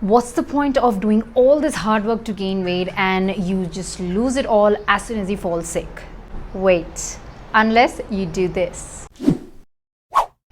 What's the point of doing all this hard work to gain weight and you just lose it all as soon as you fall sick? Wait, unless you do this.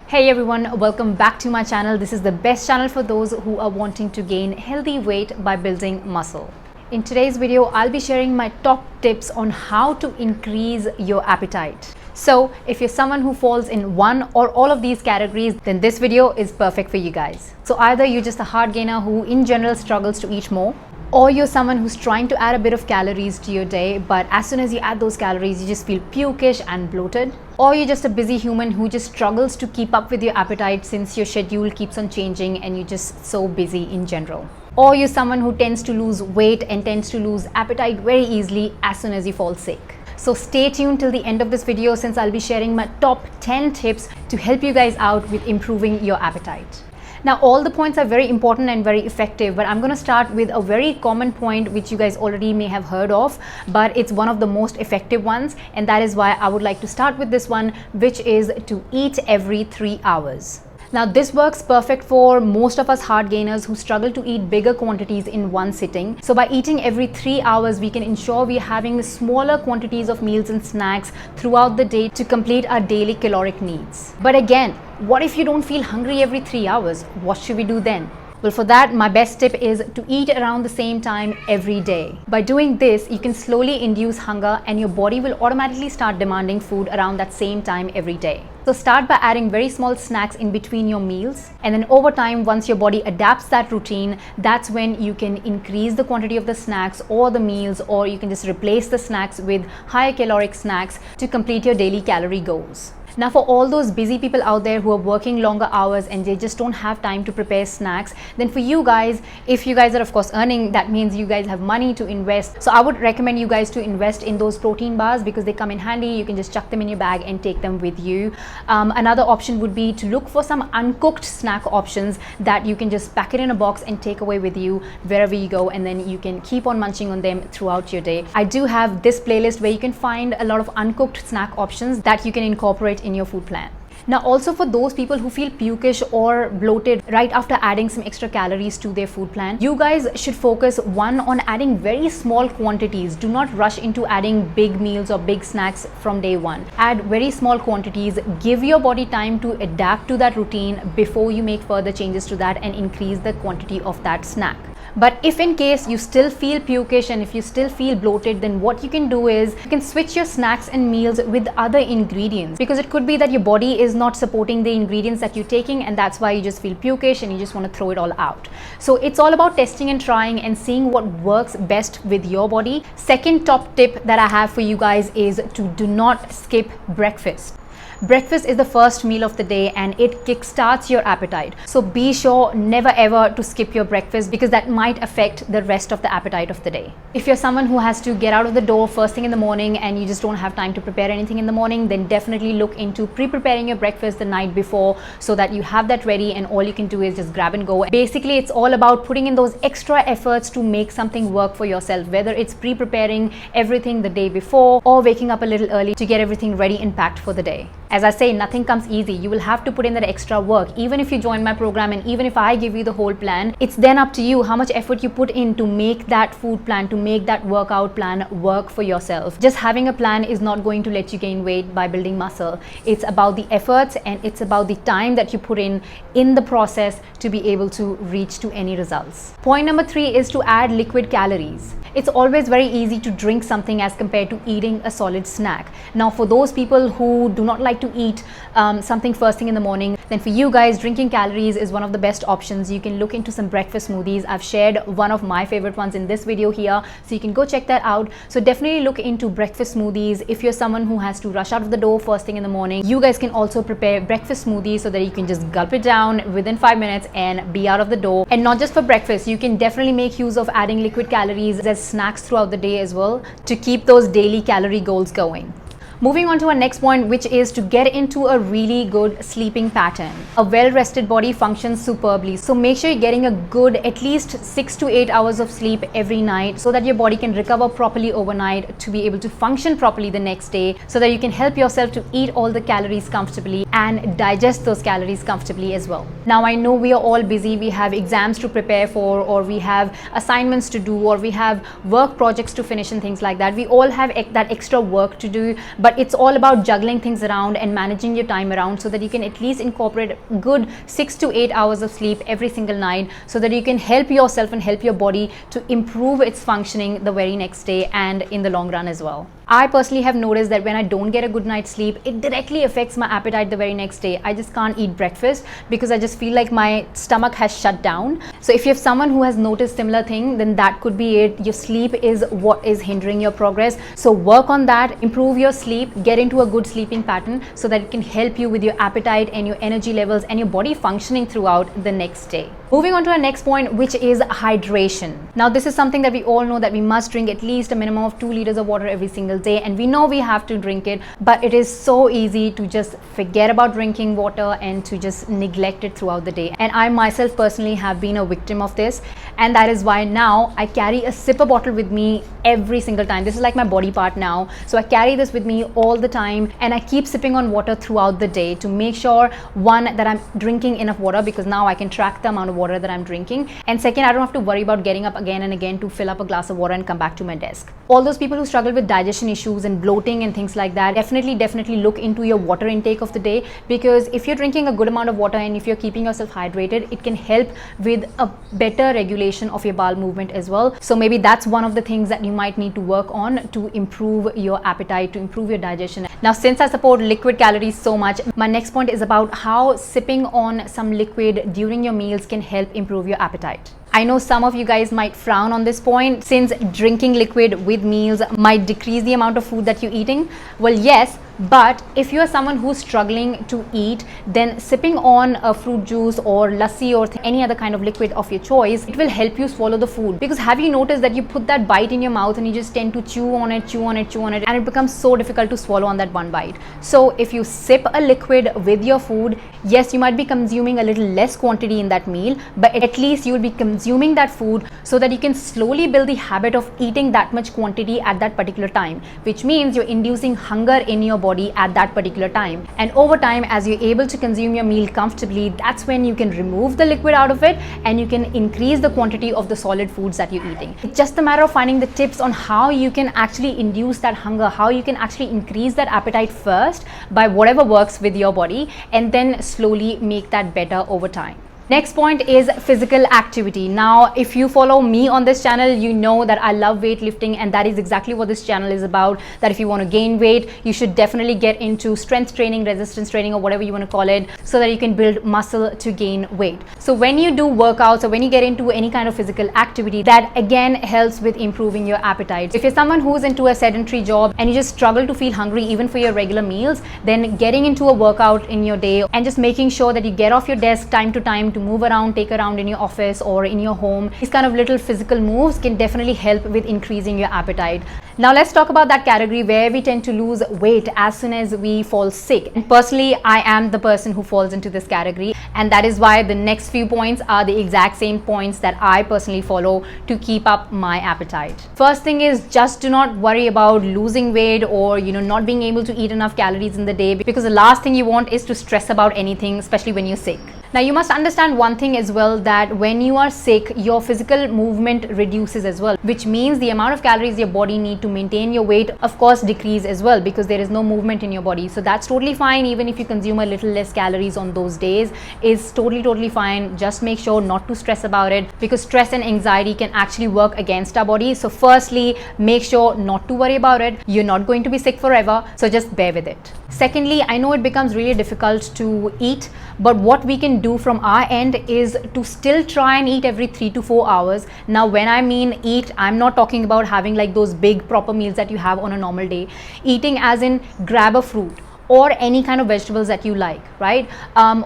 Hey everyone, welcome back to my channel. This is the best channel for those who are wanting to gain healthy weight by building muscle. In today's video, I'll be sharing my top tips on how to increase your appetite. So if you're someone who falls in one or all of these categories, then this video is perfect for you guys. So either you're just a hard gainer who in general struggles to eat more, or you're someone who's trying to add a bit of calories to your day, but as soon as you add those calories, you just feel pukish and bloated. Or you're just a busy human who just struggles to keep up with your appetite since your schedule keeps on changing and you're just so busy in general. Or you're someone who tends to lose weight and tends to lose appetite very easily as soon as you fall sick. So stay tuned till the end of this video since I'll be sharing my top 10 tips to help you guys out with improving your appetite. Now, all the points are very important and very effective, but I'm going to start with a very common point which you guys already may have heard of, but it's one of the most effective ones, and that is why I would like to start with this one, which is to eat every 3 hours. Now, this works perfect for most of us hard gainers who struggle to eat bigger quantities in one sitting. So by eating every 3 hours, we can ensure we're having smaller quantities of meals and snacks throughout the day to complete our daily caloric needs. But again, what if you don't feel hungry every 3 hours? What should we do then? Well, for that, my best tip is to eat around the same time every day. By doing this, you can slowly induce hunger and your body will automatically start demanding food around that same time every day. So start by adding very small snacks in between your meals, and then over time, once your body adapts that routine, that's when you can increase the quantity of the snacks or the meals, or you can just replace the snacks with higher caloric snacks to complete your daily calorie goals. Now, for all those busy people out there who are working longer hours and they just don't have time to prepare snacks, then for you guys, if you guys are of course earning, that means you guys have money to invest. So I would recommend you guys to invest in those protein bars because they come in handy. You can just chuck them in your bag and take them with you. Another option would be to look for some uncooked snack options that you can just pack it in a box and take away with you wherever you go, and then you can keep on munching on them throughout your day. I do have this playlist where you can find a lot of uncooked snack options that you can incorporate in your food plan. Now, also for those people who feel pukish or bloated right after adding some extra calories to their food plan, you guys should focus on adding very small quantities. Do not rush into adding big meals or big snacks from day one. Add very small quantities. Give your body time to adapt to that routine before you make further changes to that and increase the quantity of that snack. But if in case you still feel pukish and if you still feel bloated, then what you can do is you can switch your snacks and meals with other ingredients, because it could be that your body is not supporting the ingredients that you're taking and that's why you just feel pukish and you just want to throw it all out. So it's all about testing and trying and seeing what works best with your body. Second top tip that I have for you guys is to do not skip breakfast. Breakfast is the first meal of the day and it kickstarts your appetite. So be sure never ever to skip your breakfast because that might affect the rest of the appetite of the day. If you're someone who has to get out of the door first thing in the morning and you just don't have time to prepare anything in the morning, then definitely look into pre-preparing your breakfast the night before so that you have that ready and all you can do is just grab and go. Basically, it's all about putting in those extra efforts to make something work for yourself, whether it's pre-preparing everything the day before or waking up a little early to get everything ready and packed for the day. As I say, nothing comes easy. You will have to put in that extra work. Even if you join my program and even if I give you the whole plan, it's then up to you how much effort you put in to make that food plan, to make that workout plan work for yourself. Just having a plan is not going to let you gain weight by building muscle. It's about the efforts and it's about the time that you put in the process to be able to reach to any results. Point number 3 is to add liquid calories. It's always very easy to drink something as compared to eating a solid snack. Now, for those people who do not like to eat something first thing in the morning, then for you guys, drinking calories is one of the best options. You can look into some breakfast smoothies. I've shared one of my favorite ones in this video here, so you can go check that out. So definitely look into breakfast smoothies. If you're someone who has to rush out of the door first thing in the morning, you guys can also prepare breakfast smoothies so that you can just gulp it down within 5 minutes and be out of the door. And not just for breakfast, you can definitely make use of adding liquid calories as snacks throughout the day as well to keep those daily calorie goals going. Moving on to our next point, which is to get into a really good sleeping pattern. A well-rested body functions superbly. So make sure you're getting a good at least 6 to 8 hours of sleep every night so that your body can recover properly overnight to be able to function properly the next day, so that you can help yourself to eat all the calories comfortably and digest those calories comfortably as well. Now, I know we are all busy. We have exams to prepare for, or we have assignments to do, or we have work projects to finish and things like that. We all have that extra work to do, but it's all about juggling things around and managing your time around so that you can at least incorporate good 6 to 8 hours of sleep every single night, so that you can help yourself and help your body to improve its functioning the very next day and in the long run as well. I personally have noticed that when I don't get a good night's sleep, it directly affects my appetite the very next day. I just can't eat breakfast because I just feel like my stomach has shut down. So if you have someone who has noticed similar thing, then that could be it. Your sleep is what is hindering your progress. So work on that, improve your sleep, get into a good sleeping pattern so that it can help you with your appetite and your energy levels and your body functioning throughout the next day. Moving on to our next point, which is hydration. Now, this is something that we all know that we must drink at least a minimum of 2 liters of water every single day, and we know we have to drink it, but it is so easy to just forget about drinking water and to just neglect it throughout the day. And I myself personally have been a victim of this, and that is why now I carry a sipper bottle with me every single time. This is like my body part now, so I carry this with me all the time, and I keep sipping on water throughout the day to make sure, one, that I'm drinking enough water, because now I can track the amount of water that I'm drinking, and second, I don't have to worry about getting up again and again to fill up a glass of water and come back to my desk. All those people who struggle with digestion issues and bloating and things like that, definitely look into your water intake of the day, because if you're drinking a good amount of water and if you're keeping yourself hydrated, it can help with a better regulation of your bowel movement as well. So maybe that's one of the things that you might need to work on to improve your appetite, to improve your digestion. Now, since I support liquid calories so much, my next point is about how sipping on some liquid during your meals can help improve your appetite. I know some of you guys might frown on this point, since drinking liquid with meals might decrease the amount of food that you're eating. Well, yes, but if you are someone who's struggling to eat, then sipping on a fruit juice or lassi or any other kind of liquid of your choice, it will help you swallow the food. Because have you noticed that you put that bite in your mouth and you just tend to chew on it, and it becomes so difficult to swallow on that one bite. So if you sip a liquid with your food, yes, you might be consuming a little less quantity in that meal, but at least you will be consuming that food so that you can slowly build the habit of eating that much quantity at that particular time, which means you're inducing hunger in your body at that particular time. And over time, as you're able to consume your meal comfortably, that's when you can remove the liquid out of it and you can increase the quantity of the solid foods that you're eating. It's just a matter of finding the tips on how you can actually induce that hunger, how you can actually increase that appetite first by whatever works with your body, and then slowly make that better over time. Next point is physical activity. Now, if you follow me on this channel, you know that I love weightlifting, and that is exactly what this channel is about. That if you want to gain weight, you should definitely get into strength training, resistance training, or whatever you want to call it, so that you can build muscle to gain weight. So when you do workouts or when you get into any kind of physical activity, that again helps with improving your appetite. If you're someone who's into a sedentary job and you just struggle to feel hungry even for your regular meals, then getting into a workout in your day and just making sure that you get off your desk time to time to move around, take around in your office or in your home, these kind of little physical moves can definitely help with increasing your appetite. Now let's talk about that category where we tend to lose weight as soon as we fall sick. And personally, I am the person who falls into this category, and that is why the next few points are the exact same points that I personally follow to keep up my appetite. First thing is, just do not worry about losing weight or not being able to eat enough calories in the day, because the last thing you want is to stress about anything, especially when you're sick. Now you must understand one thing as well, that when you are sick, your physical movement reduces as well, which means the amount of calories your body need to maintain your weight of course decrease as well, because there is no movement in your body. So that's totally fine. Even if you consume a little less calories on those days, is totally fine. Just make sure not to stress about it, because stress and anxiety can actually work against our body. So firstly, make sure not to worry about it. You're not going to be sick forever, so just bear with it. Secondly, I know it becomes really difficult to eat, but what we can do from our end is to still try and eat every 3 to 4 hours. Now when I mean eat, I'm not talking about having like those big proper meals that you have on a normal day. Eating as in grab a fruit or any kind of vegetables that you like, right?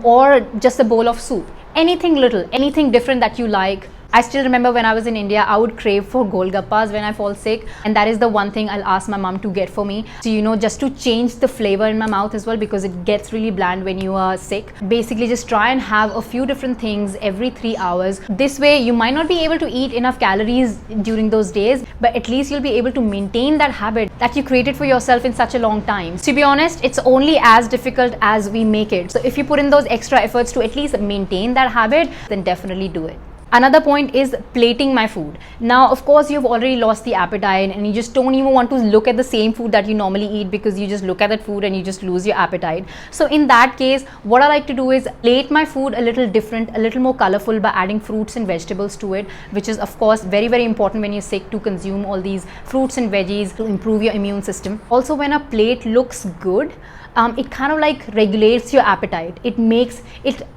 Or just a bowl of soup. Anything little, anything different that you like, I still remember when I was in India, I would crave for golgappas when I fall sick, and that is the one thing I'll ask my mom to get for me. So, just to change the flavor in my mouth as well, because it gets really bland when you are sick. Basically, just try and have a few different things every 3 hours. This way, you might not be able to eat enough calories during those days, but at least you'll be able to maintain that habit that you created for yourself in such a long time. To be honest, it's only as difficult as we make it. So if you put in those extra efforts to at least maintain that habit, then definitely do it. Another point is plating my food. Now, of course, you've already lost the appetite and you just don't even want to look at the same food that you normally eat, because you just look at that food and you just lose your appetite. So in that case, what I like to do is plate my food a little different, a little more colorful, by adding fruits and vegetables to it, which is of course very, very important when you're sick, to consume all these fruits and veggies to improve your immune system. Also, when a plate looks good, it kind of like regulates your appetite.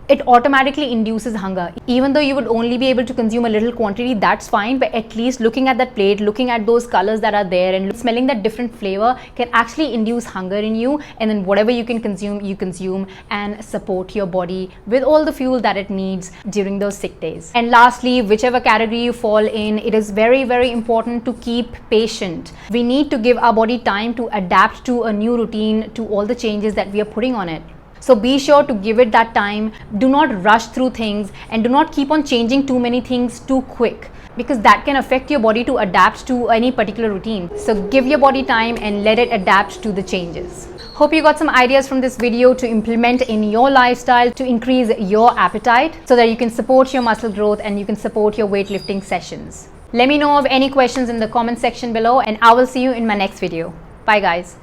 It automatically induces hunger. Even though you would only be able to consume a little quantity, that's fine, but at least looking at that plate, looking at those colors that are there and smelling that different flavor can actually induce hunger in you, and then whatever you can consume, you consume and support your body with all the fuel that it needs during those sick days. And lastly, whichever category you fall in, it is very, very important to keep patient. We need to give our body time to adapt to a new routine, to all the changes that we are putting on it. So be sure to give it that time. Do not rush through things, and do not keep on changing too many things too quick, because that can affect your body to adapt to any particular routine. So give your body time and let it adapt to the changes. Hope you got some ideas from this video to implement in your lifestyle to increase your appetite, so that you can support your muscle growth and you can support your weightlifting sessions. Let me know of any questions in the comment section below, and I will see you in my next video. Bye guys.